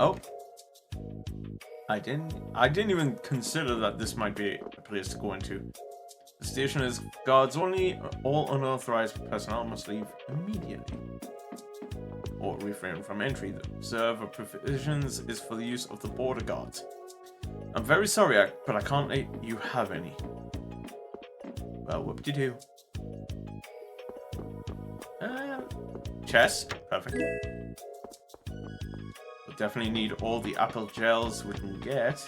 Oh. I didn't even consider that this might be a place to go into. The station is guards only. All unauthorized personnel must leave immediately or refrain from entry. The reserve of provisions is for the use of the border guards. I'm very sorry, but I can't let you have any. Well, whoop-de-doo. Chess. Perfect. We'll definitely need all the apple gels we can get.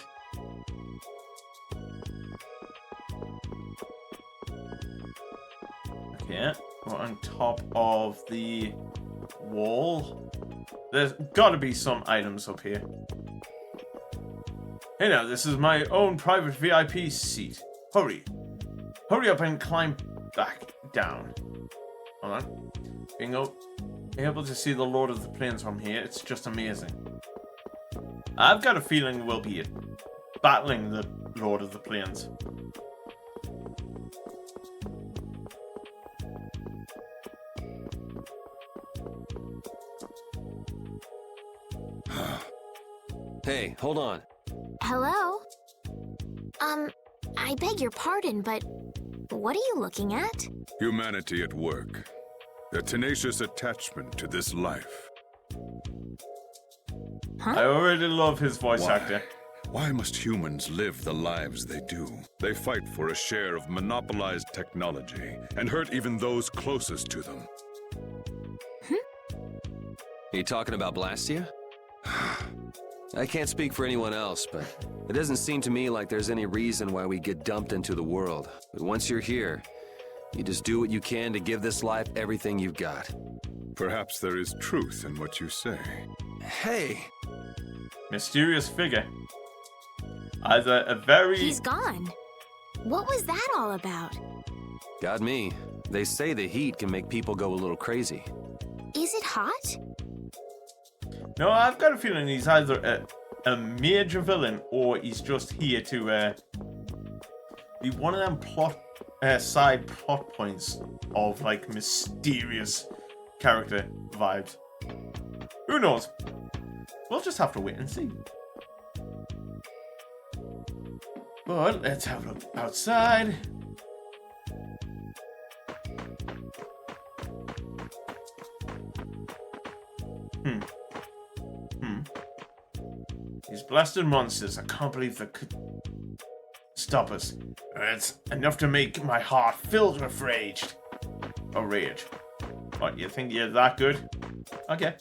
Okay, we're on top of the wall. There's gotta be some items up here. Hey now, this is my own private VIP seat. Hurry. Hurry up and climb back down. Hold on. Being able to see the Lord of the Plains from here, it's just amazing. I've got a feeling we'll be battling the Lord of the Plains. Hey, hold on. Hello? I beg your pardon, but what are you looking at? Humanity at work. Their tenacious attachment to this life. Huh? I already love his voice actor. Why must humans live the lives they do? They fight for a share of monopolized technology and hurt even those closest to them. Are you talking about Blastia? I can't speak for anyone else, but it doesn't seem to me like there's any reason why we get dumped into the world. But once you're here, you just do what you can to give this life everything you've got. Perhaps there is truth in what you say. Hey! Mysterious figure. Either a very... He's gone. What was that all about? Got me. They say the heat can make people go a little crazy. Is it hot? No, I've got a feeling he's either a major villain or he's just here to be one of them side plot points of like mysterious character vibes. Who knows? We'll just have to wait and see. But let's have a look outside. These blasted monsters, I can't believe they could stop us. It's enough to make my heart filled with rage. Or rage. What, you think you're that good? Okay.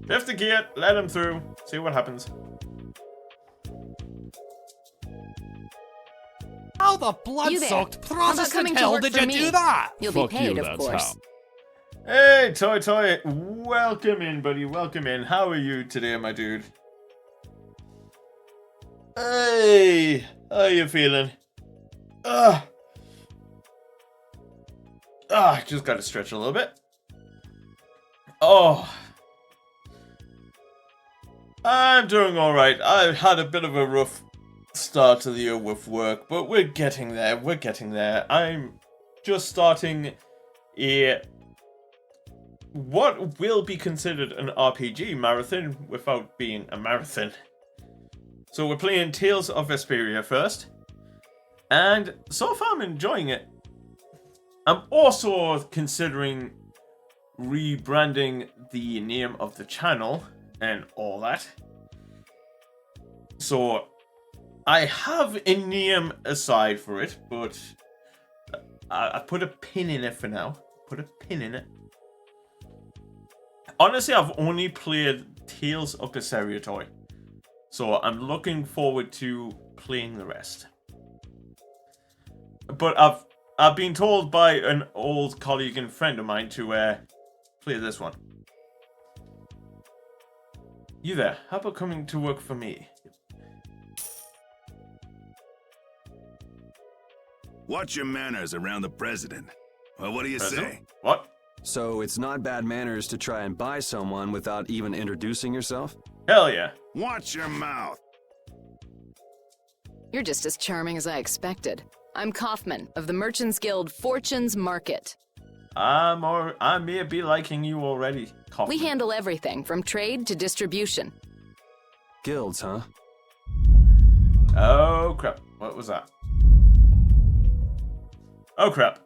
Lift the gate, let him through, see what happens. How the blood-soaked Protestant hell did you do that? You'll be paid, of course. Hey, Toy, welcome in, buddy, welcome in. How are you today, my dude? Hey, how you feeling? Just gotta stretch a little bit. Oh. I'm doing alright. I've had a bit of a rough start to the year with work, but we're getting there, I'm just starting what will be considered an RPG marathon without being a marathon. So we're playing Tales of Vesperia first, and so far I'm enjoying it. I'm also considering rebranding the name of the channel and all that. So I have a name aside for it, but I put a pin in it for now. Put a pin in it. Honestly, I've only played Tales of Vesperia Toy, so I'm looking forward to playing the rest. But I've been told by an old colleague and friend of mine to play this one. You there? How about coming to work for me? Watch your manners around the president. Well, what do you say? What? So it's not bad manners to try and buy someone without even introducing yourself? Hell yeah. Watch your mouth. You're just as charming as I expected. I'm Kaufman of the Merchants Guild Fortune's Market. I may be liking you already, Kaufman. We handle everything from trade to distribution. Guilds, huh? Oh, crap. What was that? Oh, crap.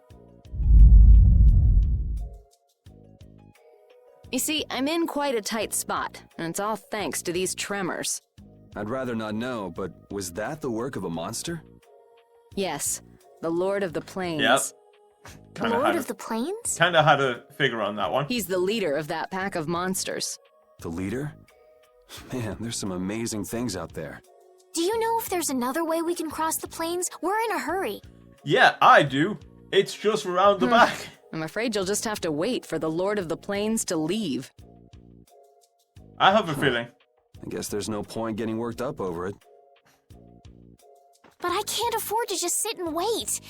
You see, I'm in quite a tight spot, and it's all thanks to these tremors. I'd rather not know, but was that the work of a monster? Yes, the Lord of the Plains. Yep. Kinda Lord had of the Plains? Kind of had a figure on that one. He's the leader of that pack of monsters. The leader? Man, there's some amazing things out there. Do you know if there's another way we can cross the plains? We're in a hurry. Yeah, I do. It's just around the back. I'm afraid you'll just have to wait for the Lord of the Plains to leave. I have a feeling. I guess there's no point getting worked up over it. But I can't afford to just sit and wait.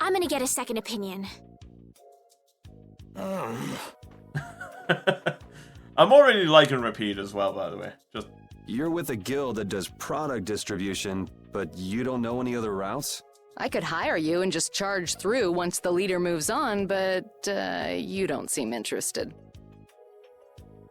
I'm gonna get a second opinion. I'm already liking Repeat as well, by the way. Just You're with a guild that does product distribution, but you don't know any other routes? I could hire you and just charge through once the leader moves on, but you don't seem interested.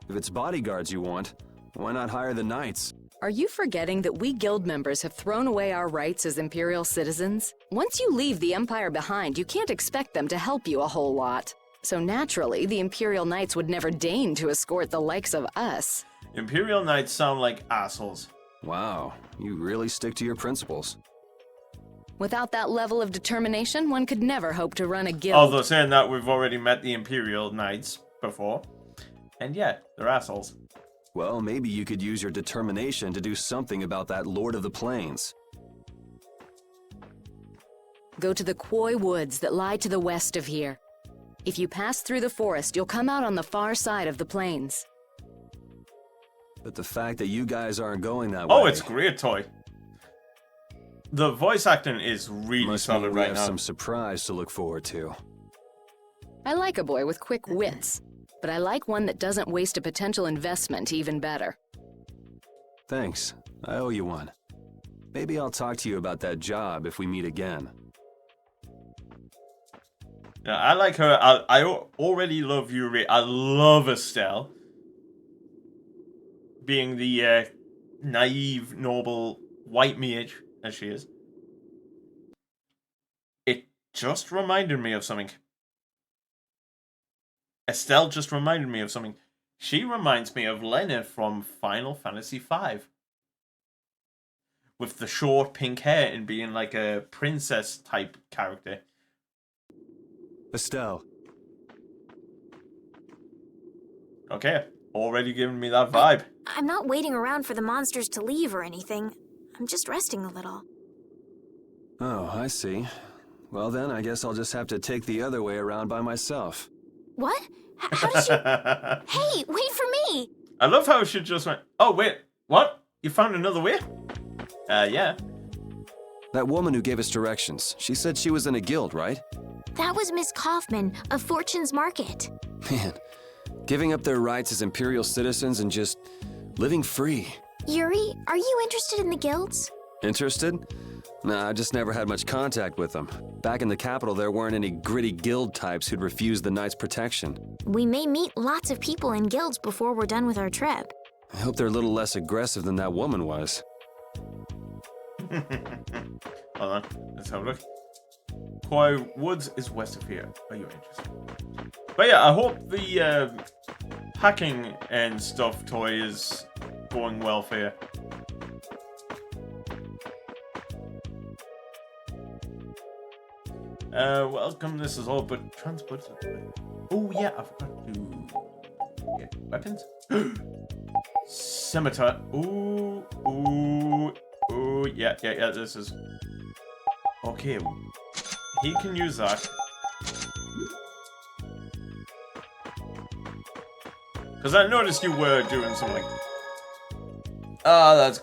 If it's bodyguards you want, why not hire the knights? Are you forgetting that we guild members have thrown away our rights as Imperial citizens? Once you leave the Empire behind, you can't expect them to help you a whole lot. So naturally, the Imperial Knights would never deign to escort the likes of us. Imperial Knights sound like assholes. Wow, you really stick to your principles. Without that level of determination, one could never hope to run a guild. Although saying that, we've already met the Imperial Knights before. And yeah, they're assholes. Well, maybe you could use your determination to do something about that Lord of the Plains. Go to the Koi Woods that lie to the west of here. If you pass through the forest, you'll come out on the far side of the plains. But the fact that you guys aren't going that way... Oh, it's great, Toy. The voice acting is really must solid mean we right have now. some surprise to look forward to. I like a boy with quick wits, but I like one that doesn't waste a potential investment even better. Thanks. I owe you one. Maybe I'll talk to you about that job if we meet again. Yeah, I like her. I already love Yuri. I love Estelle. Being the naive, noble, white mage, as she is. It just reminded me of something. Estelle just reminded me of something. She reminds me of Lena from Final Fantasy V. With the short pink hair and being like a princess type character. Estelle. Okay, already giving me that vibe. I'm not waiting around for the monsters to leave or anything. I'm just resting a little. Oh, I see. Well then, I guess I'll just have to take the other way around by myself. What? How did you... Hey, wait for me! I love how she just went, oh wait, what? You found another way? Yeah. That woman who gave us directions, she said she was in a guild, right? That was Miss Kaufman of Fortune's Market. Man, giving up their rights as Imperial citizens and just living free. Yuri, are you interested in the guilds? Interested? Nah, I just never had much contact with them. Back in the capital, there weren't any gritty guild types who'd refuse the Knights' protection. We may meet lots of people in guilds before we're done with our trip. I hope they're a little less aggressive than that woman was. Hold on, let's have a look. Koi Woods is west of here. Are you interested? But yeah, I hope the hacking and stuff toy is going well for you. Welcome, this is all but transport. Oh yeah, I forgot to get weapons. Scimitar. Ooh, yeah, this is... Okay, he can use that. Because I noticed you were doing something. Ah, that's...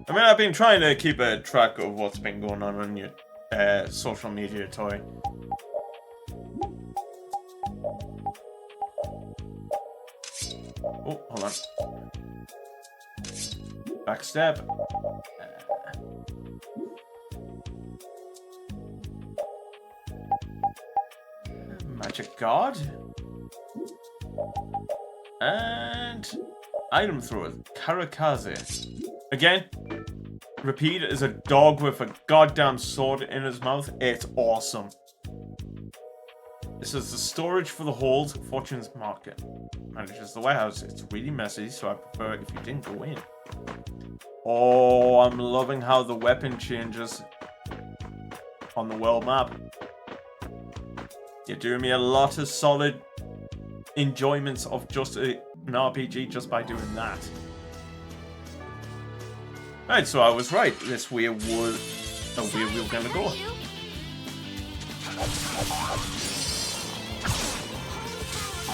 I mean, I've been trying to keep a track of what's been going on your social media, Toy. Oh, hold on. Backstep. Magic guard. And item thrower, Karakaze. Again, repeat, is a dog with a goddamn sword in his mouth. It's awesome. This is the storage for the hold, Fortune's Market. Manages the warehouse. It's really messy, so I prefer if you didn't go in. Oh, I'm loving how the weapon changes on the world map. You're doing me a lot of solid enjoyments of just an RPG just by doing that. Right, so I was right. This way was the way we were gonna go.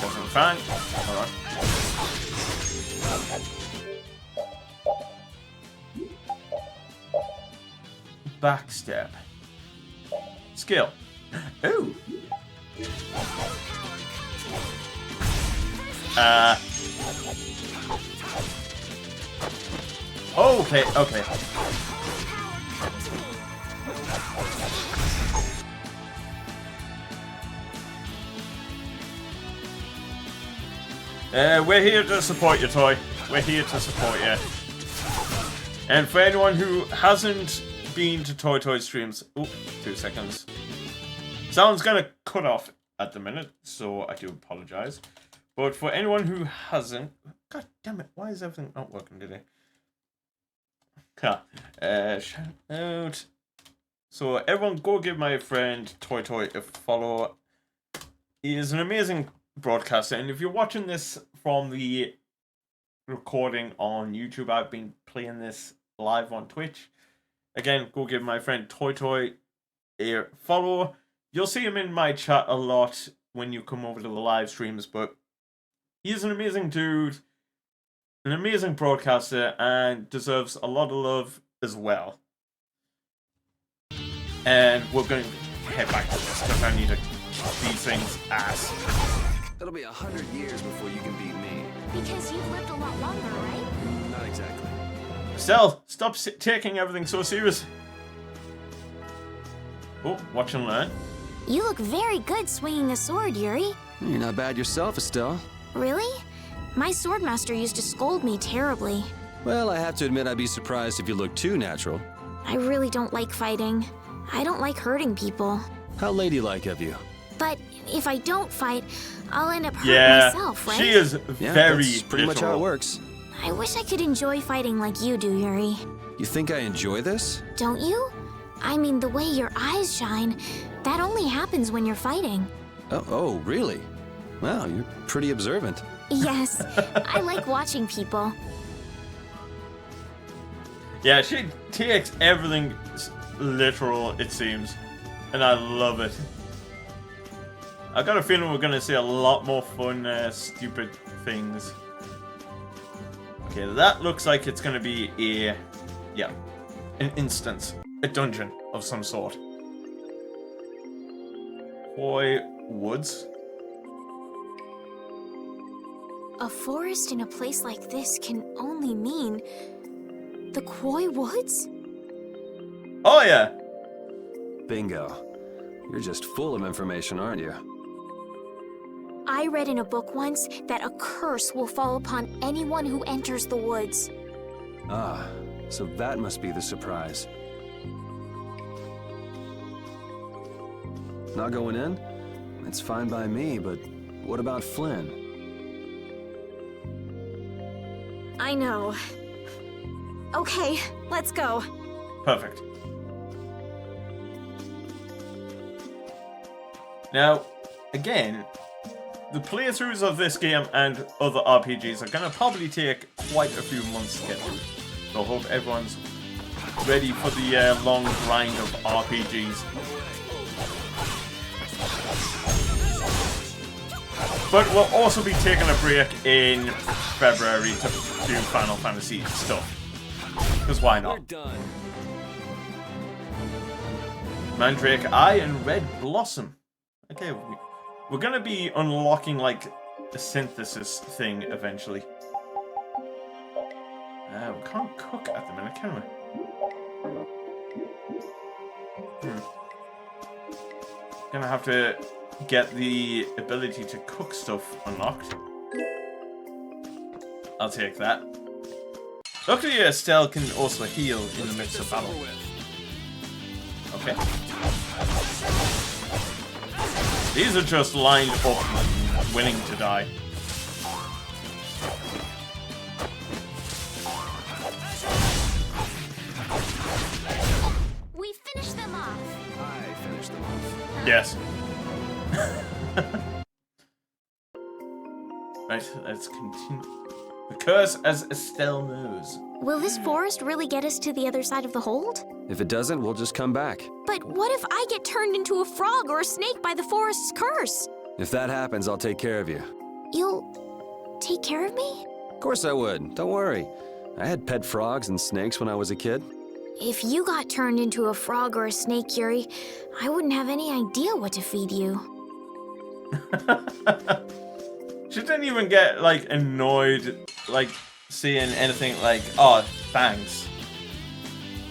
Doesn't fan. Alright. Backstep. Skill. Ooh. Okay, okay. We're here to support you, Toy. We're here to support you. And for anyone who hasn't been to Toy streams... Oh, 2 seconds. Sound's gonna cut off at the minute, so I do apologize. But for anyone who hasn't... God damn it, why is everything not working today? Shout out. So everyone go give my friend Toy a follow. He is an amazing broadcaster, and if you're watching this from the recording on YouTube, I've been playing this live on Twitch. Again, go give my friend Toy a follow. You'll see him in my chat a lot when you come over to the live streams, but he's an amazing dude, an amazing broadcaster, and deserves a lot of love as well. And we're going to head back to this because I need to beat things ass. It'll be 100 years before you can beat me. Because you've lived a lot longer, right? Not exactly. Estelle, stop taking everything so serious. Oh, watch and learn. You look very good swinging a sword, Yuri. You're not bad yourself, Estelle. Really? My swordmaster used to scold me terribly. Well, I have to admit I'd be surprised if you looked too natural. I really don't like fighting. I don't like hurting people. How ladylike of you. But if I don't fight, I'll end up hurting myself, right? She is Yeah, very that's pretty much how it works. I wish I could enjoy fighting like you do, Yuri. You think I enjoy this? Don't you? I mean, the way your eyes shine, that only happens when you're fighting. Oh, really? Wow, you're pretty observant. Yes, I like watching people. Yeah, she takes everything literal, it seems. And I love it. I got a feeling we're going to see a lot more fun, stupid things. Okay, that looks like it's going to be an instance. A dungeon of some sort. Boy, woods. A forest in a place like this can only mean the Koi Woods? Oh, yeah. Bingo. You're just full of information, aren't you? I read in a book once that a curse will fall upon anyone who enters the woods. Ah, so that must be the surprise. Not going in? It's fine by me, but what about Flynn? I know. Okay, let's go. Perfect. Now, again, the playthroughs of this game and other RPGs are going to probably take quite a few months to get through. So I hope everyone's ready for the long grind of RPGs. But we'll also be taking a break in February to do Final Fantasy stuff. Because why not? We're done. Mandrake Eye and Red Blossom. Okay, we're gonna be unlocking like a synthesis thing eventually. We can't cook at the minute, can we? Gonna have to get the ability to cook stuff unlocked. I'll take that. Luckily, Estelle can also heal in the midst of battle. Okay. These are just lined up, willing to die. We finished them off. I finished them off. Yes. Right, let's continue. The curse as Estelle knows. Will this forest really get us to the other side of the hold? If it doesn't, we'll just come back. But what if I get turned into a frog or a snake by the forest's curse? If that happens, I'll take care of you. You'll take care of me? Of course I would. Don't worry. I had pet frogs and snakes when I was a kid. If you got turned into a frog or a snake, Yuri, I wouldn't have any idea what to feed you. She didn't even get, like, annoyed, like, seeing anything like, oh, thanks.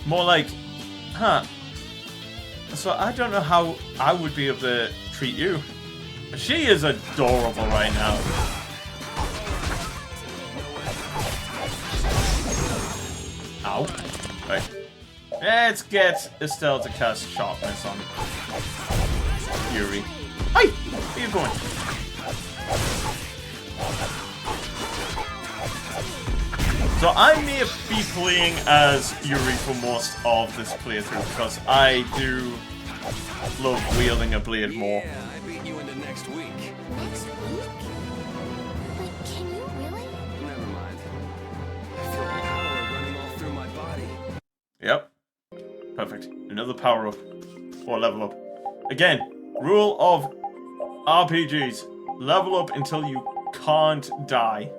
More like, huh. So I don't know how I would be able to treat you. She is adorable right now. Ow. Right. Let's get Estelle to cast sharpness on Yuri. Hey! Where are you going? So I may be playing as Yuri for most of this playthrough because I do love wielding a blade more. Yeah, I beat you into next week. Next week? But can you really? Never mind. I feel power running all through my body. Yep. Perfect. Another power up. Or level up. Again, rule of RPGs. Level up until you can't die.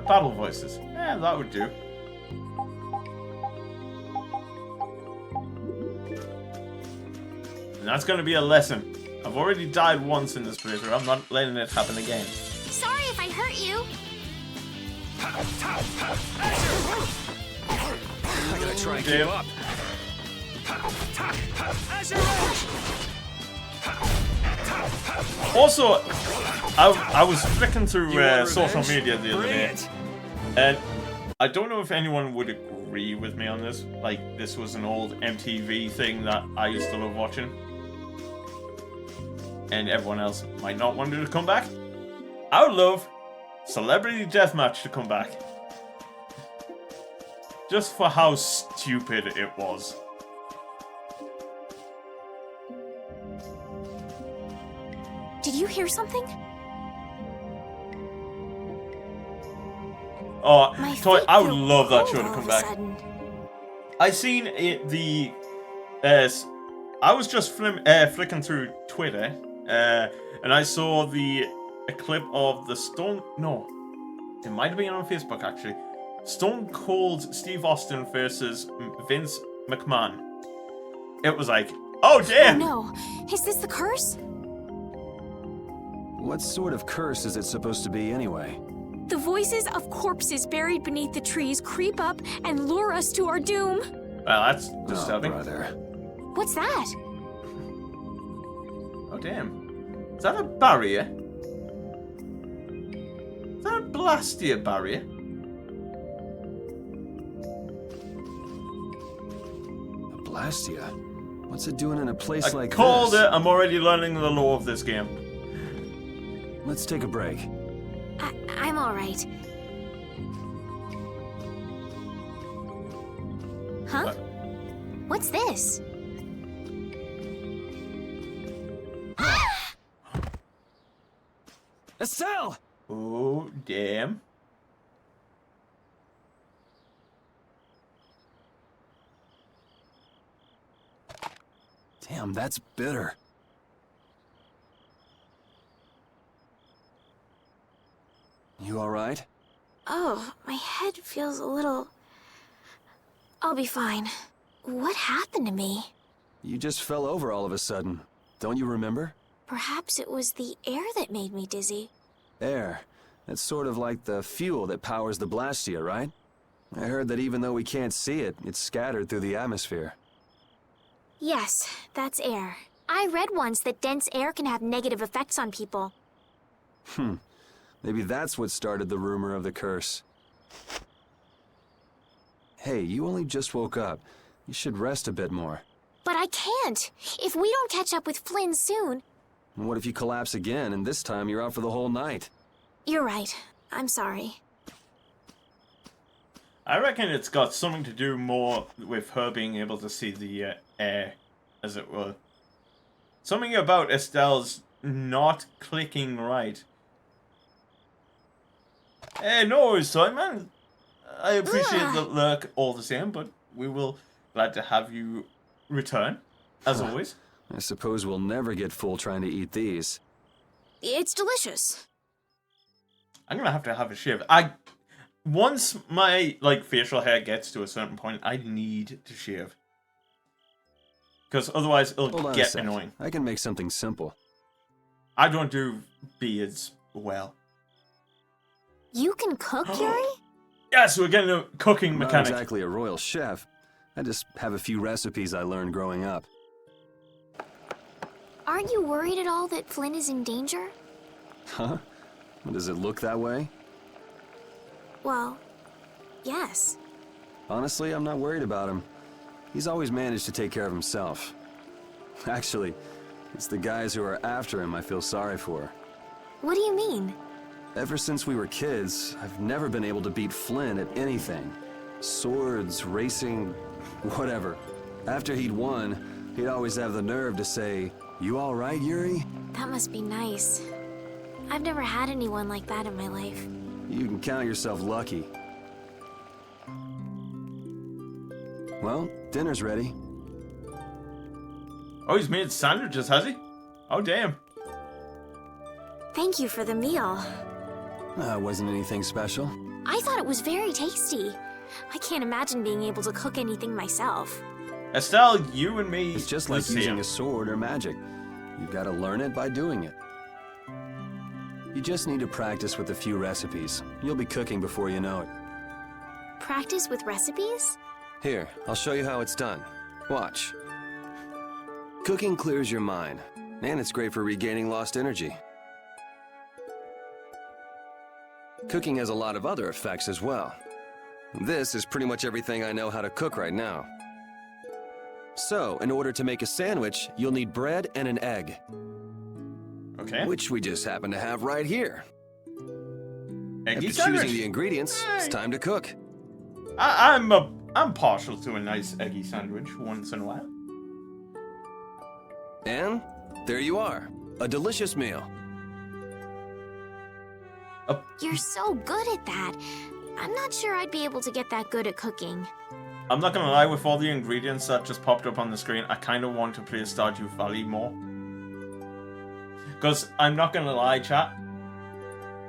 Battle voices. Yeah, that would do. And that's going to be a lesson. I've already died once in this playthrough. I'm not letting it happen again. Sorry if I hurt you. I gotta try and keep up. Also, I was flicking through social media the other day, and I don't know if anyone would agree with me on this. Like, this was an old MTV thing that I used to love watching, and everyone else might not want it to come back. I would love Celebrity Deathmatch to come back. Just for how stupid it was. Did you hear something? Oh, My Toy, feet I would feel love that cold show to all come of a back. sudden. I seen it, I was just flicking through Twitter, and I saw a clip of the Stone... No, it might have been on Facebook, actually. Stone Cold Steve Austin versus Vince McMahon. It was like, oh, damn! Oh no, is this the curse? What sort of curse is it supposed to be anyway? The voices of corpses buried beneath the trees creep up and lure us to our doom. Well, that's disturbing. Oh, brother. What's that? Oh, damn. Is that a barrier? Is that a Blastia barrier? A Blastia? What's it doing in a place like this? I called it. I'm already learning the lore of this game. Let's take a break. I'm all right. Huh? What? What's this? Estelle! Oh, damn. Damn, that's bitter. You all right? Oh, my head feels a little... I'll be fine. What happened to me? You just fell over all of a sudden. Don't you remember? Perhaps it was the air that made me dizzy. Air. That's sort of like the fuel that powers the Blastia, right? I heard that even though we can't see it, it's scattered through the atmosphere. Yes, that's air. I read once that dense air can have negative effects on people. Maybe that's what started the rumor of the curse. Hey, you only just woke up. You should rest a bit more. But I can't. If we don't catch up with Flynn soon... And what if you collapse again, and this time you're out for the whole night? You're right. I'm sorry. I reckon it's got something to do more with her being able to see the air, as it were. Something about Estelle's not clicking right. Hey, no worries, Simon. I appreciate the lurk all the same, but we will glad to have you return, as always. I suppose we'll never get full trying to eat these. It's delicious. I'm gonna have a shave. Once my facial hair gets to a certain point, I need to shave. Because otherwise it'll get annoying. I can make something simple. I don't do beards well. You can cook, Yuri? Yes, we're getting a cooking I'm mechanic. not exactly a royal chef. I just have a few recipes I learned growing up. Aren't you worried at all that Flynn is in danger? Huh? Does it look that way? Well, yes. Honestly, I'm not worried about him. He's always managed to take care of himself. Actually, it's the guys who are after him I feel sorry for. What do you mean? Ever since we were kids, I've never been able to beat Flynn at anything. Swords, racing, whatever. After he'd won, he'd always have the nerve to say, "You all right, Yuri?" That must be nice. I've never had anyone like that in my life. You can count yourself lucky. Well, dinner's ready. Oh, he's made sandwiches, has he? Oh, damn. Thank you for the meal. Wasn't anything special. I thought it was very tasty. I can't imagine being able to cook anything myself. Estelle, you and me... It's just like using a sword or magic. You've got to learn it by doing it. You just need to practice with a few recipes. You'll be cooking before you know it. Practice with recipes? Here, I'll show you how it's done. Watch. Cooking clears your mind, and it's great for regaining lost energy. Cooking has a lot of other effects as well. This is pretty much everything I know how to cook right now. So, in order to make a sandwich, you'll need bread and an egg. Okay. Which we just happen to have right here. Eggy After sandwich. choosing the ingredients, it's time to cook. I'm partial to a nice eggy sandwich once in a while. And there you are, a delicious meal. You're so good at that. I'm not sure I'd be able to get that good at cooking. I'm not gonna lie, with all the ingredients that just popped up on the screen, I kind of want to play Stardew Valley more. Because I'm not gonna lie, chat,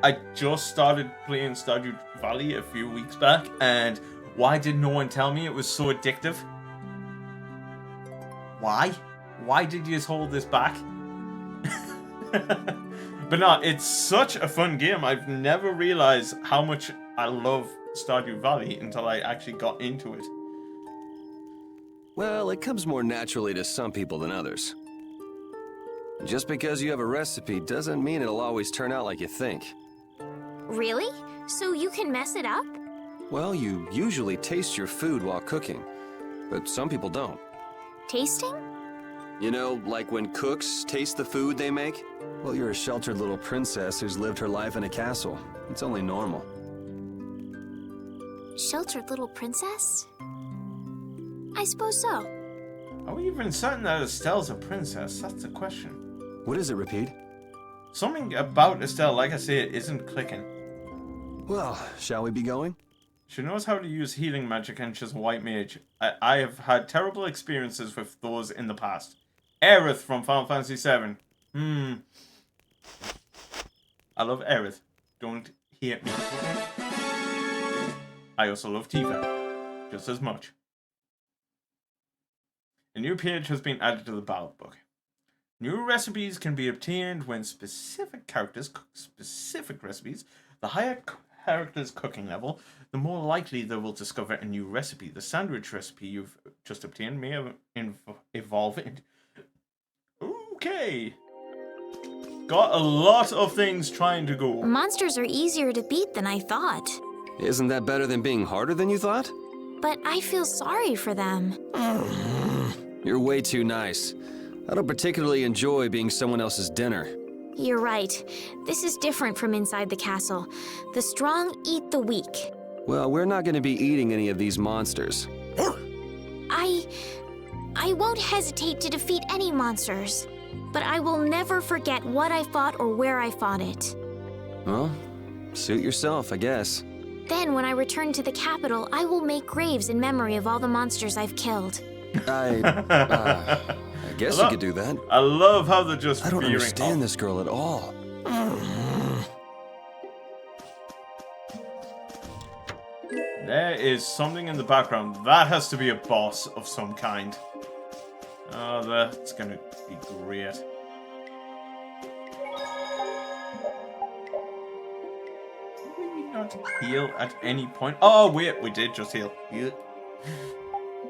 I just started playing Stardew Valley a few weeks back, and why did no one tell me it was so addictive? Why? Why did you just hold this back? But no, it's such a fun game. I've never realized how much I love Stardew Valley until I actually got into it. Well, it comes more naturally to some people than others. Just because you have a recipe doesn't mean it'll always turn out like you think. Really? So you can mess it up? Well, you usually taste your food while cooking, but some people don't. Tasting? You know, like when cooks taste the food they make? Well, you're a sheltered little princess who's lived her life in a castle. It's only normal. Sheltered little princess? I suppose so. Are we even certain that Estelle's a princess? That's the question. What is it, Repeat? Something about Estelle, like I say, it isn't clicking. Well, shall we be going? She knows how to use healing magic and she's a white mage. I have had terrible experiences with those in the past. Aerith from Final Fantasy VII. I love Aerith. Don't hate me. I also love Tifa. Just as much. A new page has been added to the ballot book. New recipes can be obtained when specific characters cook specific recipes. The higher character's cooking level, the more likely they will discover a new recipe. The sandwich recipe you've just obtained may evolve into... Okay. Got a lot of things trying to go. Monsters are easier to beat than I thought. Isn't that better than being harder than you thought? But I feel sorry for them. You're way too nice. I don't particularly enjoy being someone else's dinner. You're right. This is different from inside the castle. The strong eat the weak. Well, we're not going to be eating any of these monsters. I won't hesitate to defeat any monsters. But I will never forget what I fought or where I fought it. Well, suit yourself, I guess. Then, when I return to the capital, I will make graves in memory of all the monsters I've killed. I guess you could do that. I love how they're just I don't understand this girl at all. There is something in the background. That has to be a boss of some kind. Oh, that's gonna be great. Did we not heal at any point? Oh, wait, we did just heal. Yeah.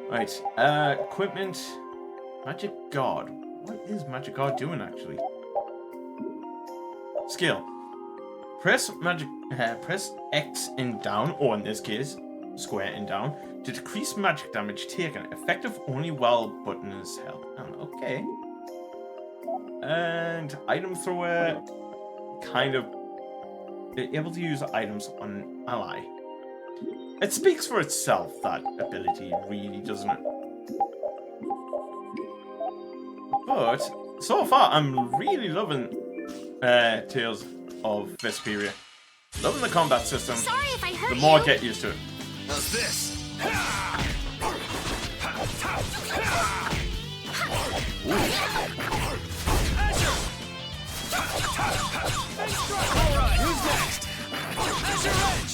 Right, equipment. Magic Guard. What is Magic Guard doing, actually? Skill. Press X and down, or in this case, square and down, to decrease magic damage taken. Effective only while button is held. Okay. And item thrower, kind of able to use items on ally. It speaks for itself, that ability, really, doesn't it? But so far, I'm really loving Tales of Vesperia. Loving the combat system. Sorry if I hurt the more you. I get used to it. How's this? Alright, who's next? Azure Edge!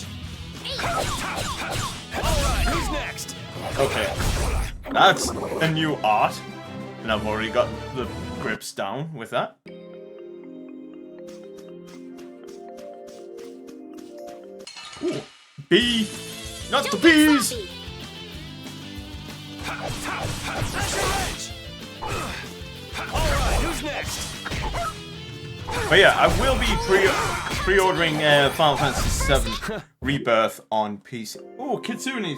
Alright, who's next? Okay. That's a new art. And I've already got the grips down with that. Ooh. B! Not the P's! Sloppy. Azure Edge! Alright, who's next? But yeah, I will be pre-ordering Final Fantasy VII Rebirth on PC. Oh, Kitsune!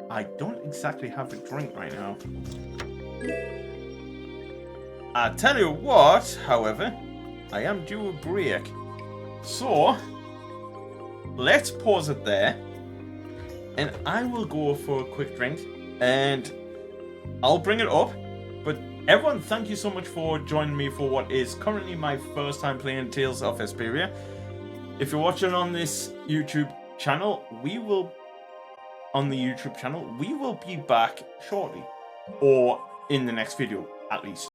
I don't exactly have a drink right now. I tell you what, however, I am due a break. So, let's pause it there. And I will go for a quick drink. And I'll bring it up. But everyone, thank you so much for joining me for what is currently my first time playing Tales of Vesperia. If you're watching on this YouTube channel, we will be back shortly. Or in the next video, at least.